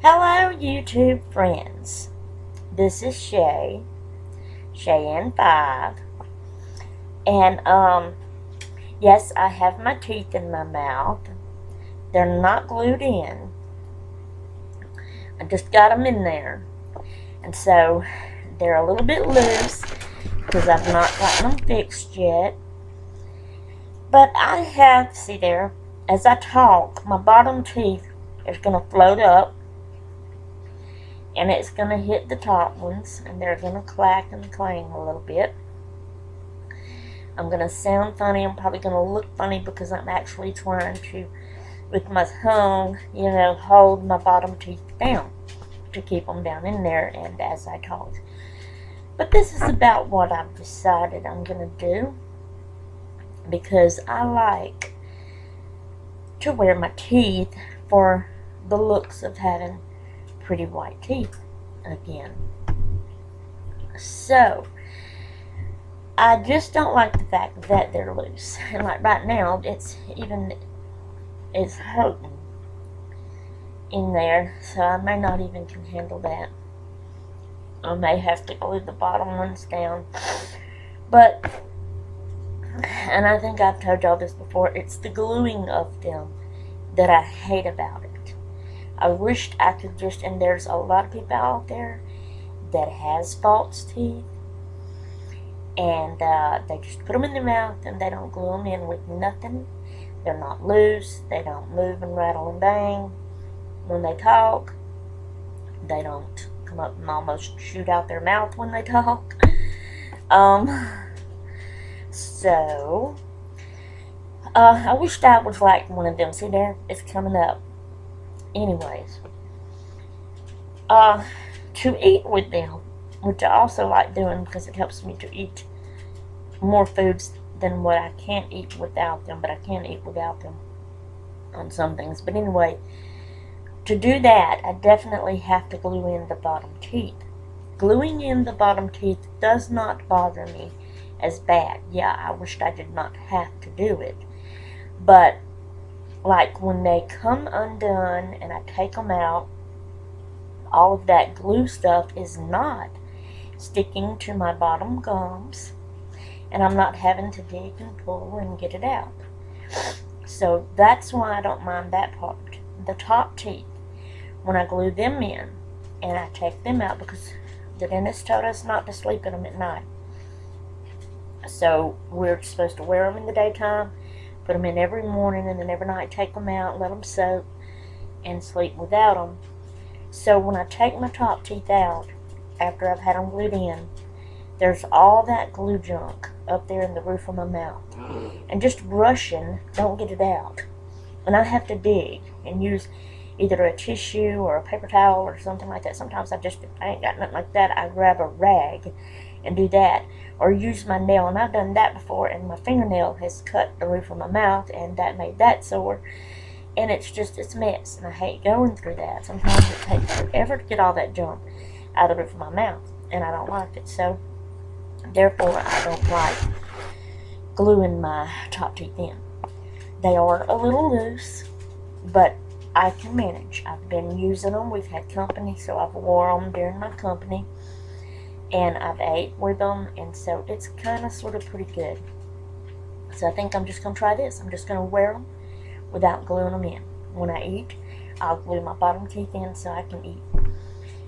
Hello, YouTube friends. This is Cheyenne5, and yes, I have my teeth in my mouth. They're not glued in. I just got them in there, and so they're a little bit loose because I've not gotten them fixed yet. But I have, see there, as I talk, my bottom teeth is going to float up. And it's going to hit the top ones, and they're going to clack and clang a little bit. I'm going to sound funny. I'm probably going to look funny because I'm actually trying to, with my tongue, hold my bottom teeth down to keep them down in there and as I talk. But this is about what I've decided I'm going to do, because I like to wear my teeth for the looks of having pretty white teeth again. So I just don't like the fact that they're loose, and like right now it's hurting in there, so I may not even can handle that. I may have to glue the bottom ones down, but, and I think I've told y'all this before, it's the gluing of them that I hate about it. I wished I could just, and there's a lot of people out there that has false teeth, and they just put them in their mouth and they don't glue them in with nothing. They're not loose, they don't move and rattle and bang. When they talk, they don't come up and almost shoot out their mouth when they talk. So, I wished I was like one of them. See there, it's coming up. Anyways, to eat with them, which I also like doing because it helps me to eat more foods than what I can't eat without them, but I can eat without them on some things. But anyway, to do that, I definitely have to glue in the bottom teeth. Gluing in the bottom teeth does not bother me as bad. Yeah, I wished I did not have to do it, but like when they come undone and I take them out, all of that glue stuff is not sticking to my bottom gums, and I'm not having to dig and pull and get it out. So that's why I don't mind that part. The top teeth, when I glue them in and I take them out, because the dentist told us not to sleep in them at night. So we're supposed to wear them in the daytime, put them in every morning, and then every night take them out, let them soak, and sleep without them. So when I take my top teeth out, after I've had them glued in, there's all that glue junk up there in the roof of my mouth. And just brushing don't get it out. And I have to dig and use either a tissue or a paper towel or something like that. Sometimes if I ain't got nothing like that, I grab a rag and do that, or use my nail. And I've done that before, and my fingernail has cut the roof of my mouth, and that made that sore. And it's a mess, and I hate going through that. Sometimes it takes forever to get all that junk out of the roof of my mouth, and I don't like it. So therefore I don't like gluing my top teeth in. They are a little loose, but I can manage. I've been using them. We've had company, so I've wore them during my company, and I've ate with them, and so it's kind of sort of pretty good. So I think I'm just going to try this. I'm just going to wear them without gluing them in. When I eat, I'll glue my bottom teeth in so I can eat.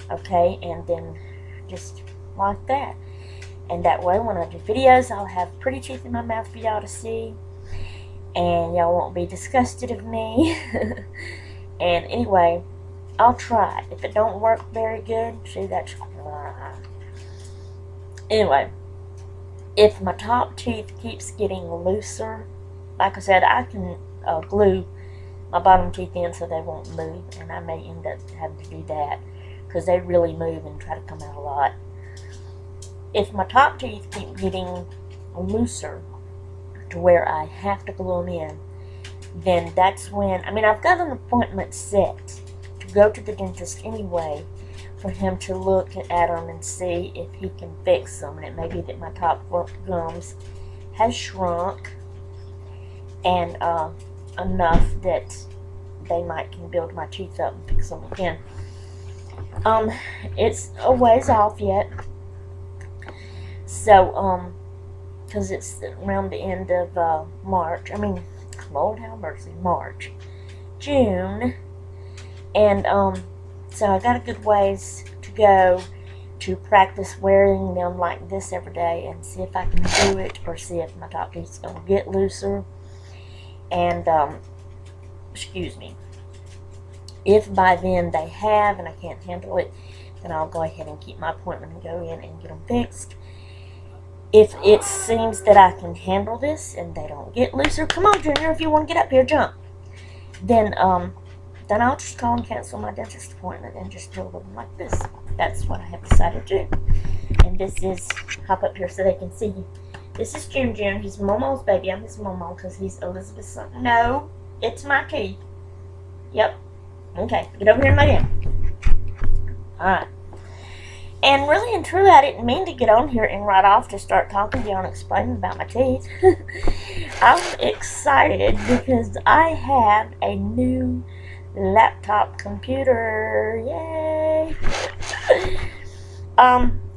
Okay, and then just like that. And that way, when I do videos, I'll have pretty teeth in my mouth for y'all to see, and y'all won't be disgusted of me. And anyway, I'll try. If it don't work very good, see, that's... Anyway, if my top teeth keeps getting looser, like I said, I can glue my bottom teeth in so they won't move, and I may end up having to do that because they really move and try to come out a lot. If my top teeth keep getting looser to where I have to glue them in, then that's when, I've got an appointment set to go to the dentist anyway for him to look at them and see if he can fix them. And it may be that my top gums has shrunk and enough that they might can build my teeth up and fix them again. It's a ways off yet. So, because it's around the end of March. I mean, Lord have mercy, March. June. And, so I got a good ways to go to practice wearing them like this every day and see if I can do it, or see if my top teeth's going to get looser. And, excuse me. If by then they have and I can't handle it, then I'll go ahead and keep my appointment and go in and get them fixed. If it seems that I can handle this and they don't get looser, come on, Junior, if you want to get up here, jump. Then I'll just call and cancel my dentist appointment and just deal with them like this. That's what I have decided to do. And this is, hop up here so they can see you. This is June. He's Momo's baby. I'm his Momo because he's Elizabeth's son. No, it's my teeth. Yep. Okay, get over here in my den. Alright. And really and truly, I didn't mean to get on here and right off to start talking to you and explaining about my teeth. I'm excited because I have a new laptop computer. Yay!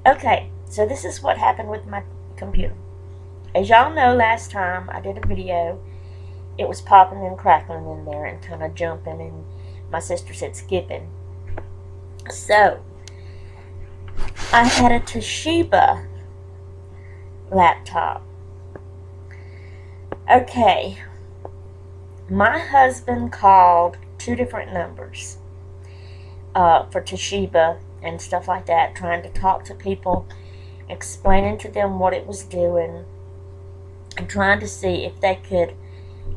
Okay, so this is what happened with my computer. As y'all know, last time I did a video, it was popping and crackling in there and kind of jumping, and my sister said skipping. So, I had a Toshiba laptop. Okay, my husband called 2 different numbers for Toshiba and stuff like that, trying to talk to people, explaining to them what it was doing, and trying to see if they could,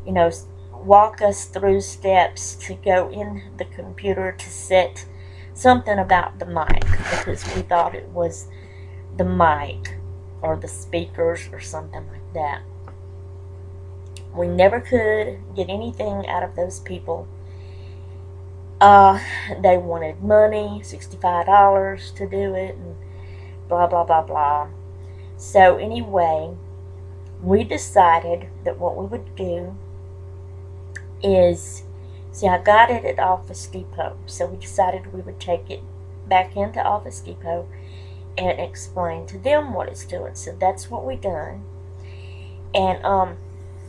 you know, walk us through steps to go in the computer to set something about the mic, because we thought it was the mic or the speakers or something like that. We never could get anything out of those people. They wanted money, $65 to do it, and blah blah blah blah. So anyway, we decided that what we would do is, see, I got it at Office Depot, so we decided we would take it back into Office Depot and explain to them what it's doing. So that's what we done. And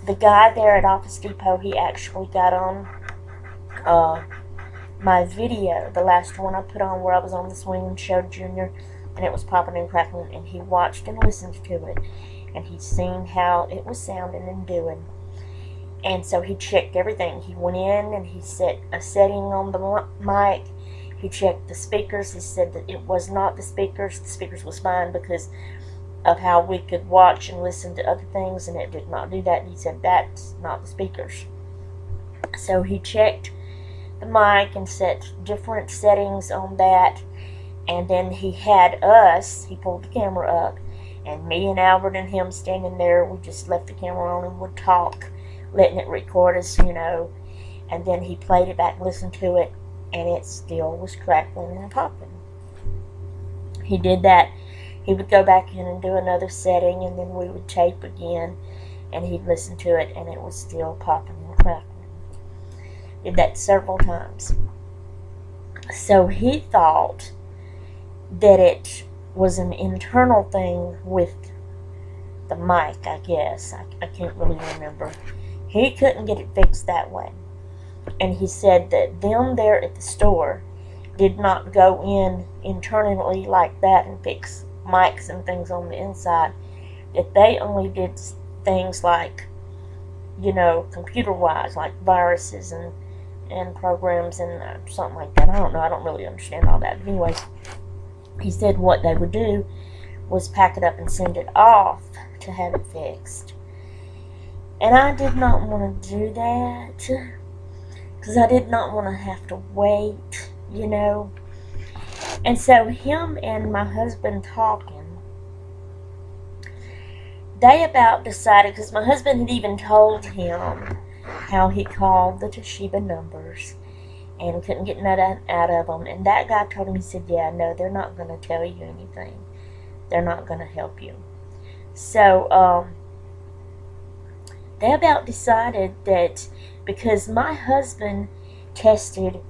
the guy there at Office Depot, he actually got on my video, the last one I put on where I was on the swing and showed Junior, and it was popping and crackling, and he watched and listened to it, and he's seen how it was sounding and doing. And so he checked everything. He went in and he set a setting on the mic. He checked the speakers. He said that it was not the speakers. The speakers was fine because of how we could watch and listen to other things, and it did not do that. He said that's not the speakers. So he checked the mic and set different settings on that. And then he had us, he pulled the camera up, and me and Albert and him standing there, we just left the camera on and would talk, letting it record us, you know. And then he played it back, listened to it, and it still was crackling and popping. He did that. He would go back in and do another setting, and then we would tape again, and he'd listen to it, and it was still popping and crackling. Did that several times. So he thought that it was an internal thing with the mic, I guess. I can't really remember. He couldn't get it fixed that way. And he said that them there at the store did not go in internally like that and fix mics and things on the inside. That they only did things like, you know, computer-wise, like viruses and programs and something like that. I don't know. I don't really understand all that. But anyways, he said what they would do was pack it up and send it off to have it fixed. And I did not want to do that because I did not want to have to wait, you know. And so him and my husband talking, they about decided, because my husband had even told him how he called the Toshiba numbers and couldn't get nothing out of them. And that guy told him, he said, yeah, no, they're not going to tell you anything. They're not going to help you. So, they about decided that because my husband tested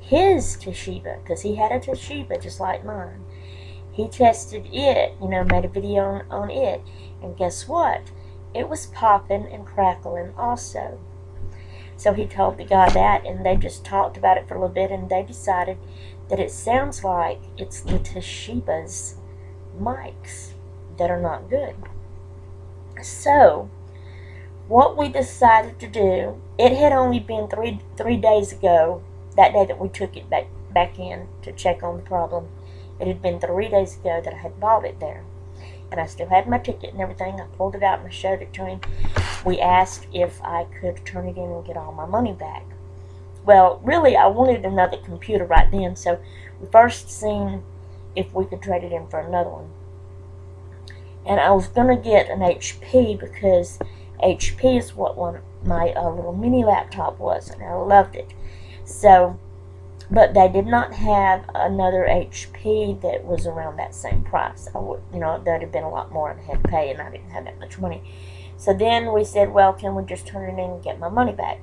his Toshiba, because he had a Toshiba just like mine. He tested it, made a video on it, and guess what? It was popping and crackling also. So he told the guy that, and they just talked about it for a little bit, and they decided that it sounds like it's the Toshiba's mics that are not good. So what we decided to do, it had only been three days ago, that day that we took it back in to check on the problem. It had been 3 days ago that I had bought it there. And I still had my ticket and everything. I pulled it out and I showed it to him. We asked if I could turn it in and get all my money back. Well, really, I wanted another computer right then, so we first seen if we could trade it in for another one. And I was going to get an HP because HP is what my little mini laptop was, and I loved it. So, but they did not have another HP that was around that same price. That would have been a lot more I had to pay, and I didn't have that much money. So then we said, well, can we just turn it in and get my money back?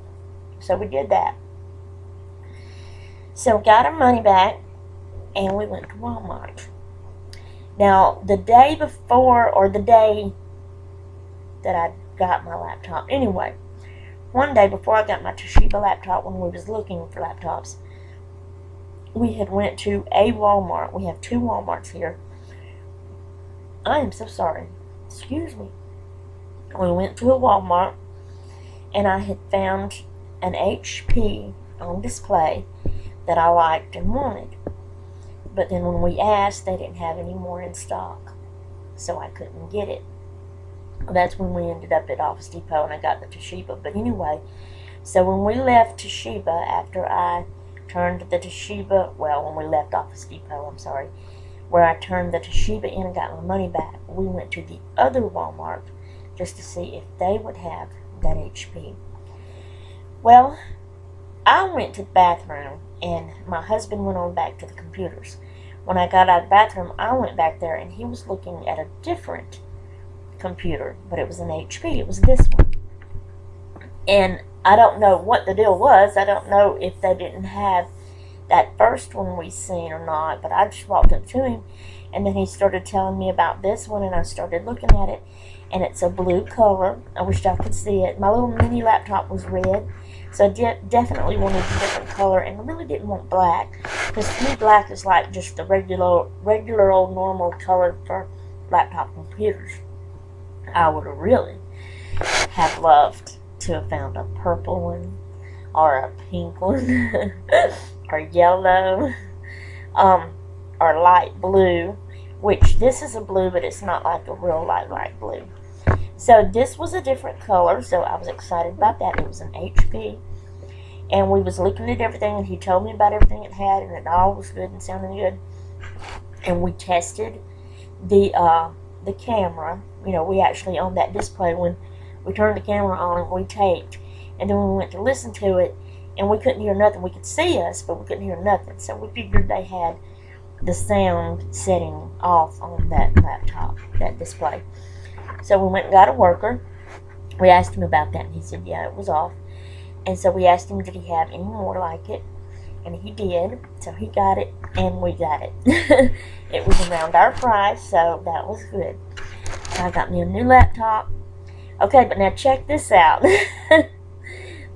So we did that. So got our money back, and we went to Walmart. Now, the day before, or the day that I got my laptop, anyway, one day before I got my Toshiba laptop, when we was looking for laptops, we had went to a Walmart. We have 2 Walmarts here. I am so sorry. Excuse me. We went to a Walmart, and I had found an HP on display that I liked and wanted. But then when we asked, they didn't have any more in stock, so I couldn't get it. That's when we ended up at Office Depot, and I got the Toshiba. But anyway, so when we left Toshiba, after I turned the Toshiba, when we left Office Depot, I'm sorry, where I turned the Toshiba in and got my money back, we went to the other Walmart just to see if they would have that HP. Well, I went to the bathroom, and my husband went on back to the computers. When I got out of the bathroom, I went back there, and he was looking at a different computer, but it was an HP. It was this one. And I don't know what the deal was. I don't know if they didn't have that first one we seen or not, but I just walked up to him, and then he started telling me about this one, and I started looking at it, and it's a blue color. I wish y'all could see it. My little mini laptop was red, so I definitely wanted a different color, and I really didn't want black, because to me black is like just the regular old normal color for laptop computers. I would have really have loved to have found a purple one, or a pink one, or yellow, or light blue, which this is a blue, but it's not like a real light blue. So this was a different color, so I was excited about that. It was an HP, and we was looking at everything, and he told me about everything it had, and it all was good and sounding good. And we tested the camera. We actually, on that display, when we turned the camera on, we taped, and then we went to listen to it, and we couldn't hear nothing. We could see us, but we couldn't hear nothing. So we figured they had the sound setting off on that laptop, that display. So we went and got a worker. We asked him about that, and he said, yeah, it was off. And so we asked him, did he have any more like it? And he did. So he got it, and we got it. It was around our price, so that was good. So I got me a new laptop. Okay, but now check this out.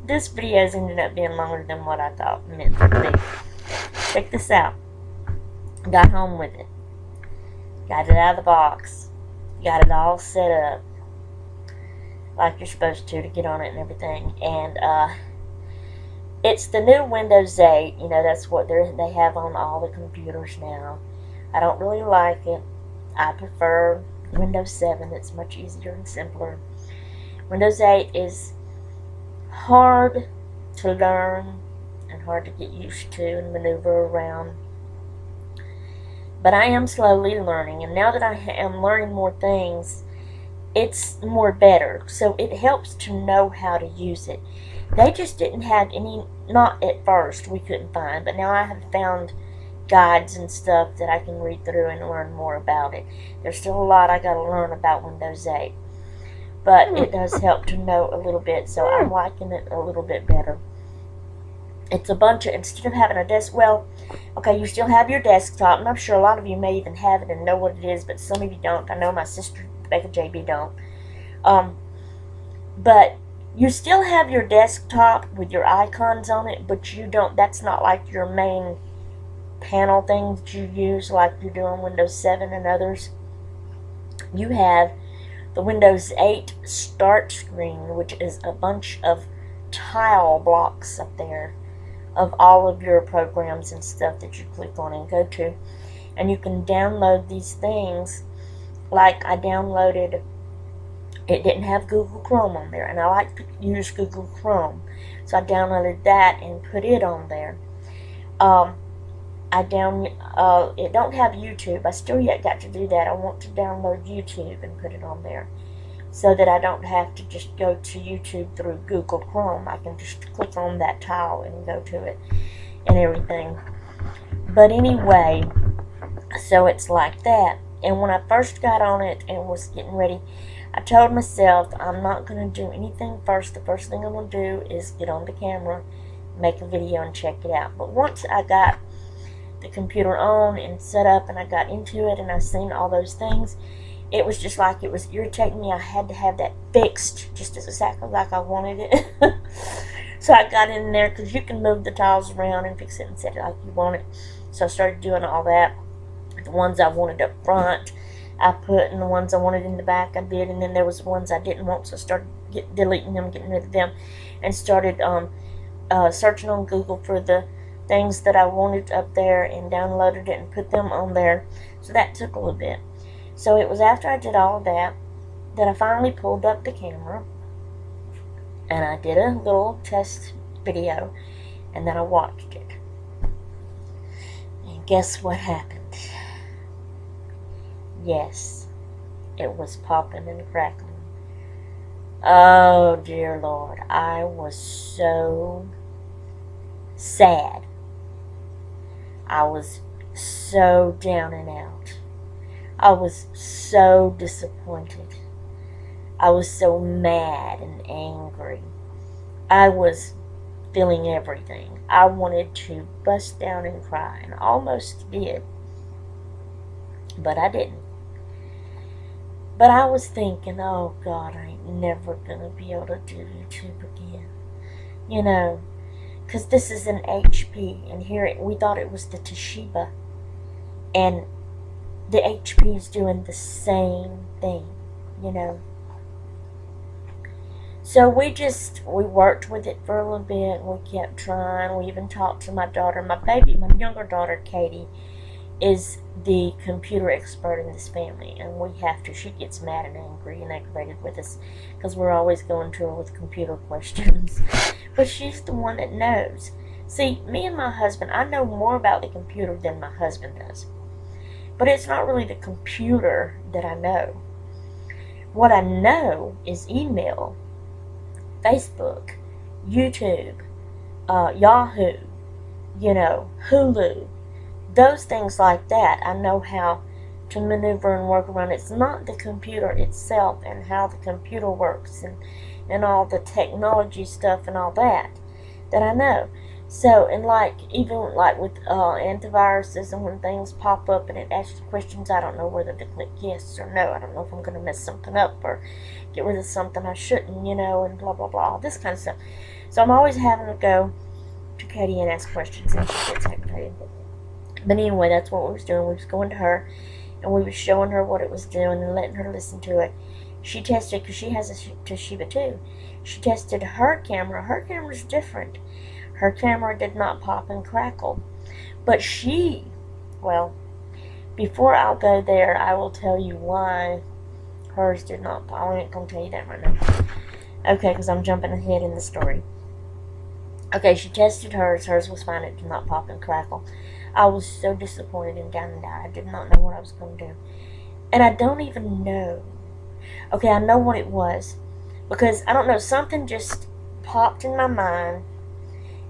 This video's ended up being longer than what I thought it meant to be. Check this out. Got home with it. Got it out of the box. Got it all set up like you're supposed to get on it and everything. And it's the new Windows 8. That's what they have on all the computers now. I don't really like it. I prefer Windows 7. It's much easier and simpler. Windows 8 is hard to learn and hard to get used to and maneuver around. But I am slowly learning, and now that I am learning more things, it's more better. So it helps to know how to use it. They just didn't have any, not at first, we couldn't find, but now I have found guides and stuff that I can read through and learn more about it. There's still a lot I got to learn about Windows 8, but it does help to know a little bit, so I'm liking it a little bit better. It's a bunch of, instead of having a desk, well, okay, you still have your desktop, and I'm sure a lot of you may even have it and know what it is, but some of you don't. I know my sister, Becca JB, don't. But you still have your desktop with your icons on it, but you don't, that's not like your main panel thing that you use like you do on Windows 7 and others. You have the Windows 8 start screen, which is a bunch of tile blocks up there of all of your programs and stuff that you click on and go to. And you can download these things. Like I downloaded, it didn't have Google Chrome on there, and I like to use Google Chrome, so I downloaded that and put it on there. It don't have YouTube. I still yet got to do that. I want to download YouTube and put it on there, so that I don't have to just go to YouTube through Google Chrome. I can just click on that tile and go to it and everything. But anyway, so it's like that. And when I first got on it and was getting ready, I told myself I'm not going to do anything first. The first thing I'm going to do is get on the camera, make a video, and check it out. But once I got the computer on and set up and I got into it and I seen all those things, it was just like it was irritating me. I had to have that fixed just exactly like I wanted it. So I got in there, because you can move the tiles around and fix it and set it like you want it. So I started doing all that. The ones I wanted up front, I put, and the ones I wanted in the back, I did. And then there was ones I didn't want, so I started deleting them, getting rid of them, and started searching on Google for the things that I wanted up there, and downloaded it and put them on there. So that took a little bit. So it was after I did all of that that I finally pulled up the camera, and I did a little test video, and then I watched it. And guess what happened? Yes, it was popping and crackling. Oh, dear Lord, I was so sad. I was so down and out. I was so disappointed. I was so mad and angry. I was feeling everything. I wanted to bust down and cry, and almost did, but I didn't. But I was thinking, oh God, I ain't never gonna be able to do YouTube again. You know, because this is an HP, and here we thought it was the Toshiba, and the HP is doing the same thing, you know. So we worked with it for a little bit, and we kept trying. We even talked to my daughter. My younger daughter, Katie, is the computer expert in this family, and we have to. She gets mad and angry and aggravated with us because we're always going to her with computer questions. But she's the one that knows. See, me and my husband, I know more about the computer than my husband does. But it's not really the computer that I know. What I know is email, Facebook, YouTube, Yahoo, Hulu. Those things like that, I know how to maneuver and work around. It's not the computer itself and how the computer works and all the technology stuff and all that I know. So, and even with antiviruses, and when things pop up and it asks questions, I don't know whether to click yes or no. I don't know if I'm going to mess something up or get rid of something I shouldn't, and blah, blah, blah, all this kind of stuff. So I'm always having to go to Katie and ask questions, and she gets aggravated. But anyway, that's what we was doing. We was going to her, and we was showing her what it was doing and letting her listen to it. She tested, because she has a Toshiba too. She tested her camera. Her camera's different. Her camera did not pop and crackle. But before I'll go there, I will tell you why hers did not pop. I ain't going to tell you that right now. Okay, because I'm jumping ahead in the story. Okay, she tested hers. Hers was fine. It did not pop and crackle. I was so disappointed and down and out. I did not know what I was going to do. And I don't even know. Okay, I know what it was. Because, I don't know, something just popped in my mind.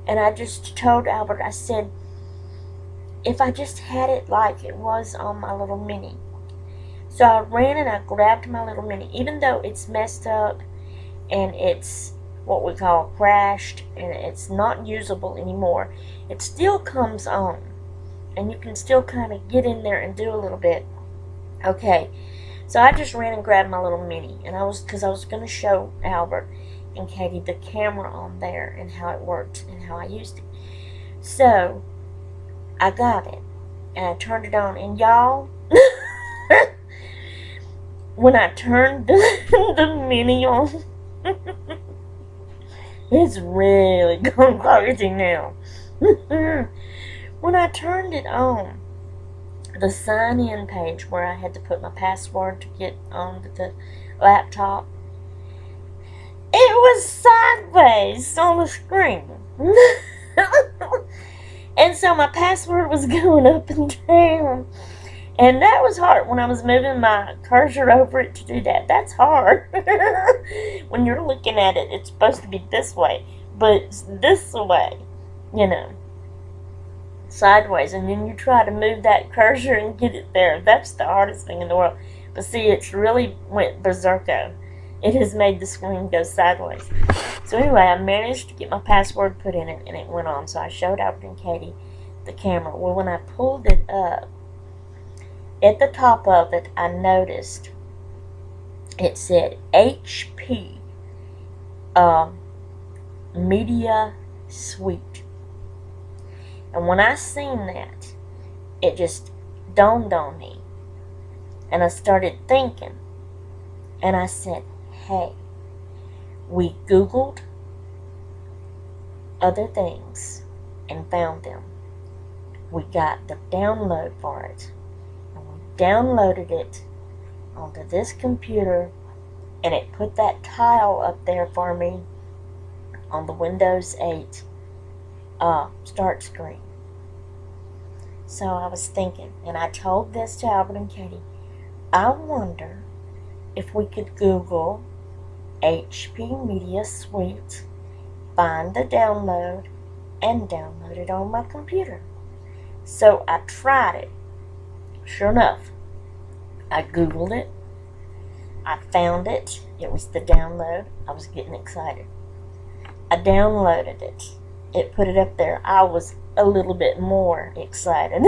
And I just told Albert, I said, if I just had it like it was on my little Mini. So I ran and I grabbed my little Mini. Even though it's messed up and it's what we call crashed, and it's not usable anymore. It still comes on, and you can still kind of get in there and do a little bit. Okay, so I just ran and grabbed my little mini, and because I was going to show Albert and Katie the camera on there and how it worked and how I used it. So I got it, and I turned it on, and y'all, when I turned the mini on, it's really going crazy now. When I turned it on, the sign-in page where I had to put my password to get on the laptop, it was sideways on the screen. And so my password was going up and down. And that was hard when I was moving my cursor over it to do that. That's hard. When you're looking at it, it's supposed to be this way, but it's this way, you know, sideways. And then you try to move that cursor and get it there. That's the hardest thing in the world. But see, it's really went berserko. It has made the screen go sideways. So anyway, I managed to get my password put in it, and it went on. So I showed Albert and Katie the camera. Well, when I pulled it up, at the top of it, I noticed it said HP Media Suite. And when I seen that, it just dawned on me. And I started thinking. And I said, hey, we Googled other things and found them. We got the download for it. Downloaded it onto this computer, and it put that tile up there for me on the Windows 8 start screen. So I was thinking, and I told this to Albert and Katie, I wonder if we could Google HP Media Suite, find the download, and download it on my computer. So I tried it. Sure enough, I Googled it. I found it. It was the download. I was getting excited. I downloaded it. It put it up there. I was a little bit more excited.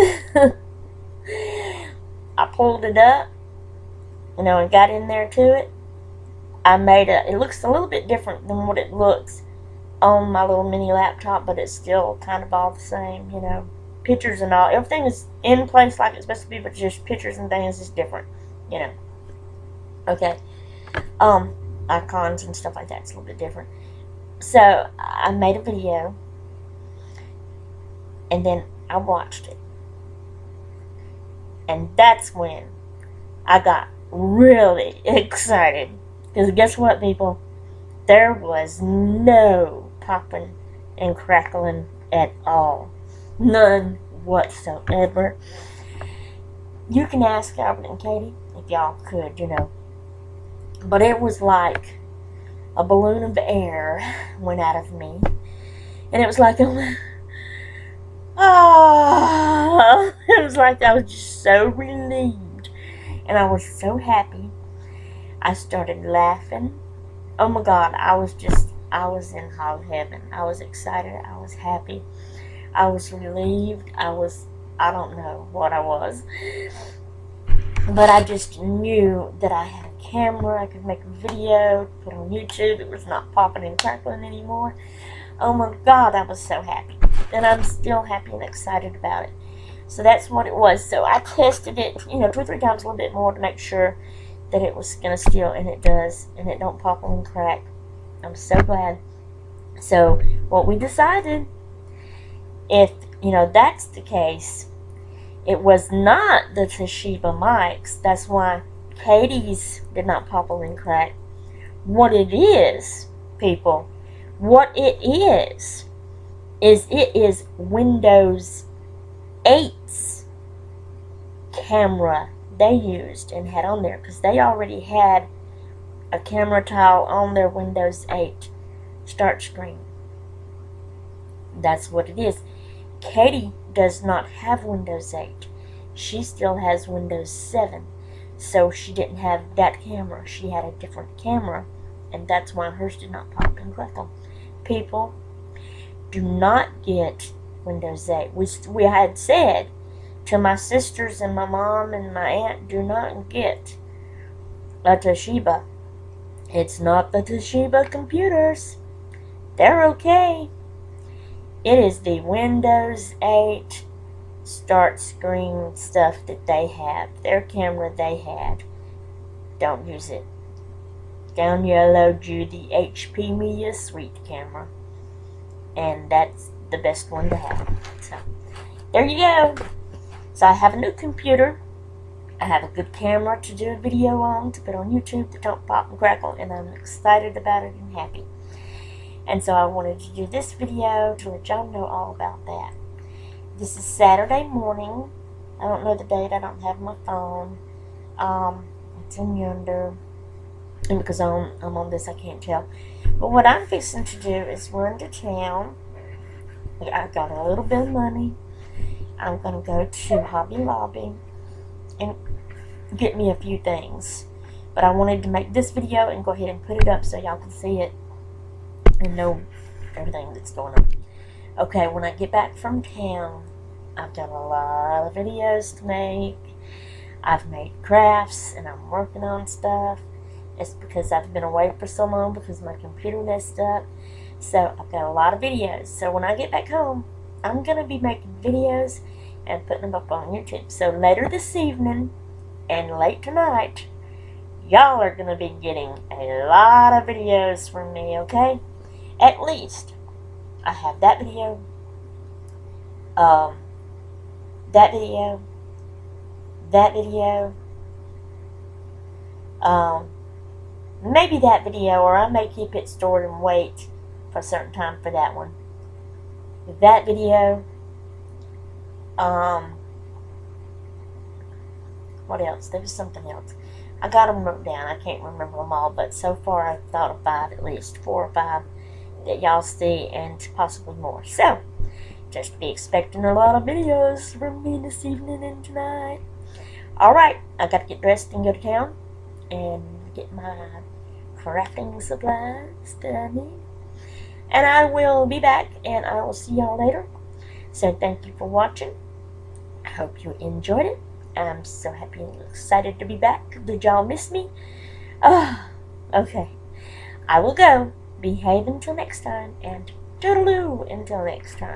I pulled it up, and got in there to it. I made it looks a little bit different than what it looks on my little mini laptop, but it's still kind of all the same, Pictures and all, everything is in place like it's supposed to be, but just pictures and things is different, Okay, icons and stuff like that, it's a little bit different. So I made a video, and then I watched it, and that's when I got really excited, because guess what, people? There was no popping and crackling at all. None whatsoever. You can ask Albert and Katie if y'all could, But it was like a balloon of air went out of me. And it was like, it was like I was just so relieved. And I was so happy. I started laughing. Oh my God, I was in hog heaven. I was excited. I was happy. I was relieved. I don't know what I was. But I just knew that I had a camera. I could make a video, put on YouTube. It was not popping and crackling anymore. Oh my God, I was so happy. And I'm still happy and excited about it. So that's what it was. So I tested it, 2 or 3 times a little bit more to make sure that it was going to still, and it does. And it don't pop and crack. I'm so glad. So what we decided, if that's the case, it was not the Toshiba mics. That's why Katie's did not pop and crack. What it is, people, what it is it is Windows 8's camera they used and had on there, because they already had a camera tile on their Windows 8 start screen. That's what it is. Katie does not have Windows 8. She still has Windows 7. So she didn't have that camera. She had a different camera and that's why hers did not pop and crackle. People, do not get Windows 8. We had said to my sisters and my mom and my aunt, do not get a Toshiba. It's not the Toshiba computers. They're okay. It is the Windows 8 start screen stuff that they have. Their camera they had. Don't use it. Download you the HP Media Suite camera. And that's the best one to have. So, there you go. So I have a new computer. I have a good camera to do a video on, to put on YouTube that don't pop and crackle, and I'm excited about it and happy. And so I wanted to do this video to let y'all know all about that. This is Saturday morning. I don't know the date. I don't have my phone. It's in yonder. And because I'm on this, I can't tell. But what I'm fixing to do is run to town. I've got a little bit of money. I'm going to go to Hobby Lobby and get me a few things. But I wanted to make this video and go ahead and put it up so y'all can see it and know everything that's going on. Okay, when I get back from town, I've got a lot of videos to make. I've made crafts and I'm working on stuff. It's because I've been away for so long because my computer messed up. So I've got a lot of videos. So when I get back home, I'm going to be making videos and putting them up on YouTube. So later this evening and late tonight, y'all are going to be getting a lot of videos from me, okay? At least I have that video, that video, maybe that video, or I may keep it stored and wait for a certain time for that one. That video, what else? There was something else. I got them wrote down. I can't remember them all, but so far I've thought of 5, at least 4 or 5 that y'all see, and possibly more. So, just be expecting a lot of videos from me this evening and tonight. Alright, I gotta get dressed and go to town and get my crafting supplies that I need. And I will be back, and I will see y'all later. So thank you for watching. I hope you enjoyed it. I'm so happy and excited to be back. Did y'all miss me? Okay. I will go. Behave until next time, and toodaloo until next time.